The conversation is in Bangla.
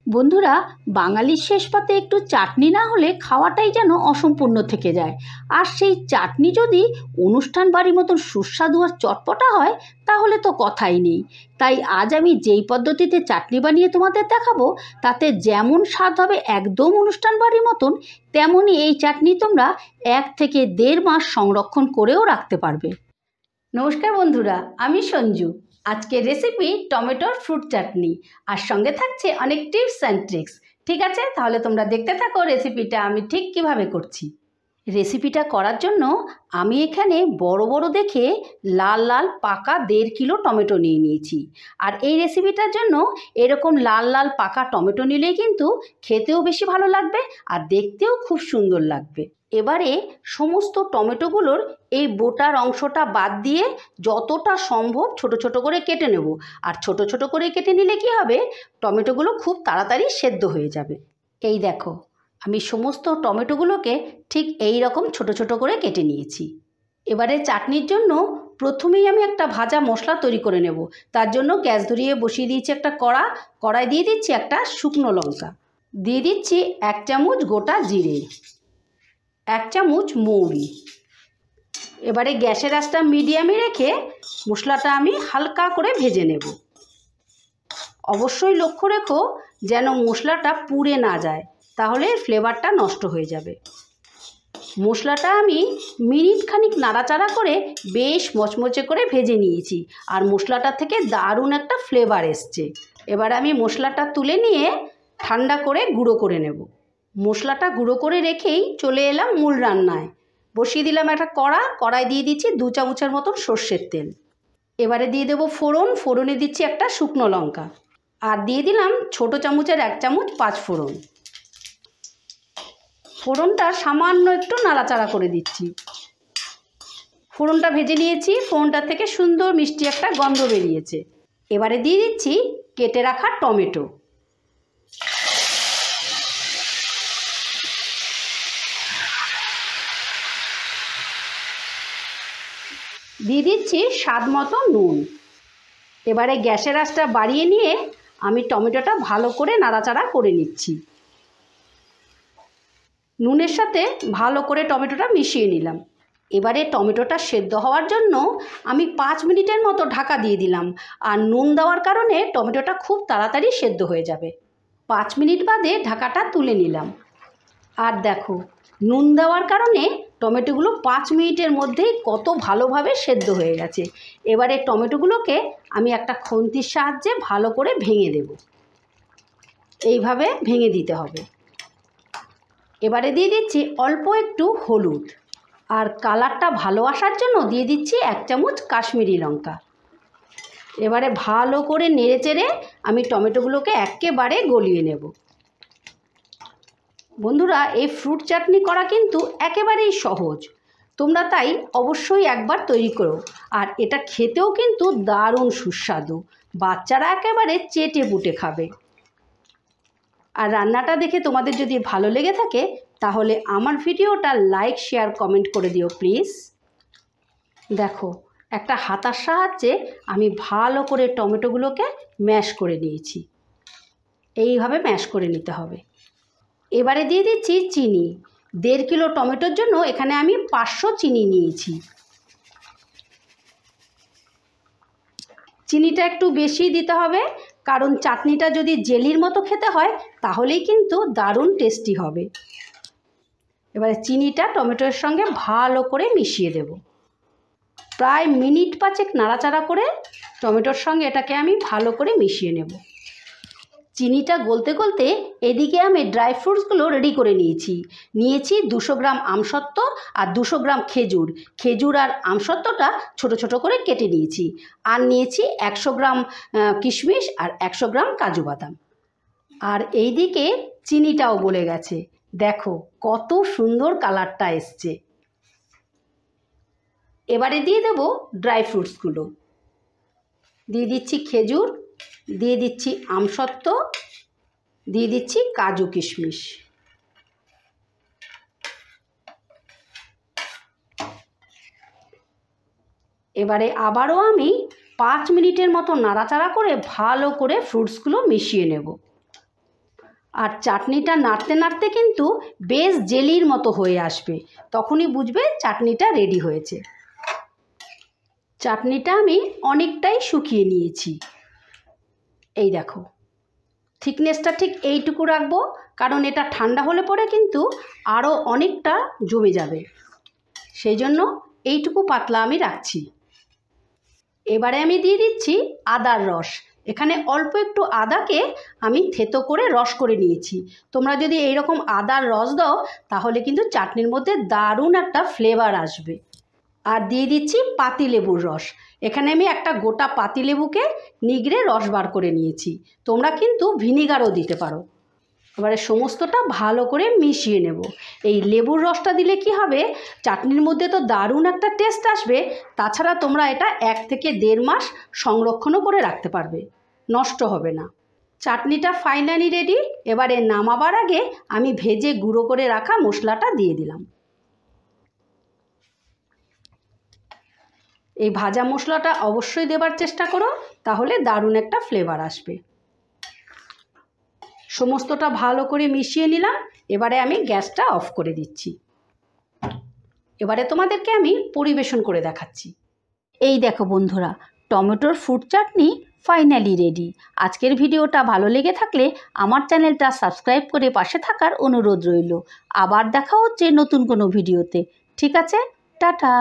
বন্ধুরা, বাঙালির শেষ পাতে একটু চাটনি না হলে খাওয়াটাই যেন অসম্পূর্ণ থেকে যায়। আর সেই চাটনি যদি অনুষ্ঠান বাড়ির মতন সুস্বাদু আর চটপটা হয় তাহলে তো কথাই নেই। তাই আজ আমি যেই পদ্ধতিতে চাটনি বানিয়ে তোমাদের দেখাবো তাতে যেমন স্বাদ হবে একদম অনুষ্ঠান বাড়ির মতন, তেমনই এই চাটনি তোমরা 1 থেকে 1.5 মাস সংরক্ষণ করেও রাখতে পারবে। নমস্কার বন্ধুরা, আমি সঞ্জু। আজকের রেসিপি টমেটোর ফ্রুট চাটনি, আর সঙ্গে থাকছে অনেক টিপস অ্যান্ড ট্রিক্স। ঠিক আছে, তাহলে তোমরা দেখতে থাকো রেসিপিটা আমি ঠিক কিভাবে করছি। রেসিপিটা করার জন্য আমি এখানে বড় বড় দেখে লাল লাল পাকা 1.5 কিলো টমেটো নিয়ে নিয়েছি। আর এই রেসিপিটার জন্য এরকম লাল লাল পাকা টমেটো নিলেই কিন্তু খেতেও বেশি ভালো লাগবে আর দেখতেও খুব সুন্দর লাগবে। এবারে সমস্ত টমেটোগুলোর এই বোটার অংশটা বাদ দিয়ে যতটা সম্ভব ছোট ছোট করে কেটে নেব। আর ছোট ছোট করে কেটে নিলে কি হবে, টমেটোগুলো খুব তাড়াতাড়ি সেদ্ধ হয়ে যাবে। এই দেখো, আমি সমস্ত টমেটোগুলোকে ঠিক এই রকম ছোট ছোট করে কেটে নিয়েছি। এবারে চাটনির জন্য প্রথমেই আমি একটা ভাজা মশলা তৈরি করে নেব। তার জন্য গ্যাস ধরিয়ে বসিয়ে দিয়েছি একটা কড়াই দিয়ে দিচ্ছি একটা শুকনো লঙ্কা, দিয়ে দিচ্ছি 1 চামচ গোটা জিরে, 1 চামচ মৌরি। এবারে গ্যাসের আঁচটা মিডিয়ামে রেখে মশলাটা আমি হালকা করে ভেজে নেব। অবশ্যই লক্ষ্য রেখো যেন মশলাটা পুড়ে না যায়, তাহলে ফ্লেভারটা নষ্ট হয়ে যাবে। মশলাটা আমি মিনিট খানিক নাড়াচাড়া করে বেশ মচমচে করে ভেজে নিয়েছি, আর মশলাটা থেকে দারুণ একটা ফ্লেভার এসছে। এবার আমি মশলাটা তুলে নিয়ে ঠান্ডা করে গুঁড়ো করে নেব। মশলাটা গুঁড়ো করে রেখেই চলে এলাম মূল রান্নায়। বসিয়ে দিলাম একটা কড়াই দিয়ে দিচ্ছি 2 চামচের মতন সর্ষের তেল। এবারে দিয়ে দেবো ফোড়নে দিচ্ছি একটা শুকনো লঙ্কা, আর দিয়ে দিলাম ছোটো চামচের 1 চামচ 5 ফোড়ন। ফোড়নটা সামান্য একটু নাড়াচাড়া করে দিচ্ছি। ফোড়নটা ভেজে নিয়েছি, ফোড়নটা থেকে সুন্দর মিষ্টি একটা গন্ধ বেরিয়েছে। এবারে দিয়ে দিচ্ছি কেটে রাখা টমেটো। দিয়ে দিচ্ছি স্বাদ মতো নুন। এবারে গ্যাসের আঁচটা বাড়িয়ে নিয়ে আমি টমেটোটা ভালো করে নাড়াচাড়া করে নিচ্ছি। নুনের সাথে ভালো করে টমেটোটা মিশিয়ে নিলাম। এবারে টমেটোটা সেদ্ধ হওয়ার জন্য আমি 5 মিনিটের মতো ঢাকা দিয়ে দিলাম। আর নুন দেওয়ার কারণে টমেটোটা খুব তাড়াতাড়ি সেদ্ধ হয়ে যাবে। 5 মিনিট বাদে ঢাকাটা তুলে নিলাম। আর দেখো, নুন দেওয়ার কারণে টমেটোগুলো 5 মিনিটের মধ্যেই কত ভালোভাবে সেদ্ধ হয়ে গেছে। এবারে টমেটোগুলোকে আমি একটা খুন্তির সাহায্যে ভালো করে ভেঙে দেব। এইভাবে ভেঙে দিতে হবে। এবারে দিয়ে দিচ্ছি অল্প একটু হলুদ, আর কালারটা ভালো আসার জন্য দিয়ে দিচ্ছি 1 চামচ কাশ্মীরি লঙ্কা। এবারে ভালো করে নেড়েচেড়ে আমি টমেটোগুলোকে একেবারে গলিয়ে নেব। বন্ধুরা, এই ফ্রুট চাটনি করা কিন্তু একেবারেই সহজ। তোমরা তাই অবশ্যই একবার তৈরি করো। আর এটা খেতেও কিন্তু দারুণ সুস্বাদু, বাচ্চারা একেবারে চেটে পুটে খাবে। আর রান্নাটা দেখে তোমাদের যদি ভালো লেগে থাকে তাহলে আমার ভিডিওটা লাইক শেয়ার কমেন্ট করে দিও প্লিজ। দেখো, একটা হাতার সাহায্যে আমি ভালো করে টমেটোগুলোকে ম্যাশ করে নিয়েছি। এইভাবে ম্যাশ করে নিতে হবে। এবারে দিয়ে দিচ্ছি চিনি। 1.5 কিলো টমেটোর জন্য এখানে আমি 500 চিনি নিয়েছি। চিনিটা একটু বেশি দিতে হবে, কারণ চাটনিটা যদি জেলির মতো খেতে হয় তাহলেই কিন্তু দারুণ টেস্টি হবে। এবারে চিনিটা টমেটোর সঙ্গে ভালো করে মিশিয়ে দেব। প্রায় মিনিট 5 নাড়াচাড়া করে টমেটোর সঙ্গে এটাকে আমি ভালো করে মিশিয়ে নেব। চিনিটা গলতে গলতে এদিকে আমি ড্রাই ফ্রুটসগুলো রেডি করে নিয়েছি 200 গ্রাম আমসত্ত্ব আর 200 গ্রাম খেজুর আর আমসত্ত্বটা ছোট ছোট করে কেটে নিয়েছি। আর নিয়েছি 100 গ্রাম কিশমিশ আর 100 গ্রাম কাজু বাদাম। আর এইদিকে চিনিটাও গলে গেছে। দেখো কত সুন্দর কালারটা এসছে। এবারে দিয়ে দেব ড্রাই ফ্রুটসগুলো। দিয়ে দিচ্ছি খেজুর, দিয়ে দিচ্ছি আমসত্ত্ব, দিয়ে দিচ্ছি কাজু কিশমিশ। এবারে আবারও আমি 5 মিনিটের মতো নাড়াচাড়া করে ভালো করে ফ্রুটসগুলো মিশিয়ে নেব। আর চাটনিটা নাড়তে নাড়তে কিন্তু বেশ জেলির মতো হয়ে আসবে, তখনই বুঝবে চাটনিটা রেডি হয়েছে। চাটনিটা আমি অনেকটাই শুকিয়ে নিয়েছি। এই দেখো, থিকনেসটা ঠিক এইটুকু রাখবো, কারণ এটা ঠান্ডা হলে পরে কিন্তু আরও অনেকটা জমে যাবে, সেই জন্য এইটুকু পাতলা আমি রাখছি। এবারে আমি দিয়ে দিচ্ছি আদার রস। এখানে অল্প একটু আদাকে আমি থেতো করে রস করে নিয়েছি। তোমরা যদি এইরকম আদার রস দাও তাহলে কিন্তু চাটনির মধ্যে দারুণ একটা ফ্লেভার আসবে। আর দিয়ে দিচ্ছি পাতিলেবুর রস। এখানে আমি একটা গোটা পাতিলেবুকে নিগড়ে রস বার করে নিয়েছি। তোমরা কিন্তু ভিনিগারও দিতে পারো। এবারে সমস্তটা ভালো করে মিশিয়ে নেব। এই লেবুর রসটা দিলে কি হবে, চাটনির মধ্যে তো দারুণ একটা টেস্ট আসবে, তাছাড়া তোমরা এটা 1 থেকে 1.5 মাস সংরক্ষণও করে রাখতে পারবে, নষ্ট হবে না। চাটনিটা ফাইনালি রেডি। এবারে নামাবার আগে আমি ভেজে গুঁড়ো করে রাখা মশলাটা দিয়ে দিলাম। এই ভাজা মশলাটা অবশ্যই দেবার চেষ্টা করো, তাহলে দারুণ একটা ফ্লেভার আসবে। সমস্তটা ভালো করে মিশিয়ে নিলাম। এবারে আমি গ্যাসটা অফ করে দিচ্ছি। এবারে তোমাদেরকে আমি পরিবেশন করে দেখাচ্ছি। এই দেখো বন্ধুরা, টমেটোর ফ্রুট চাটনি ফাইনালি রেডি। আজকের ভিডিওটা ভালো লেগে থাকলে আমার চ্যানেলটা সাবস্ক্রাইব করে পাশে থাকার অনুরোধ রইল। আবার দেখা হচ্ছে নতুন কোনো ভিডিওতে। ঠিক আছে, টাটা।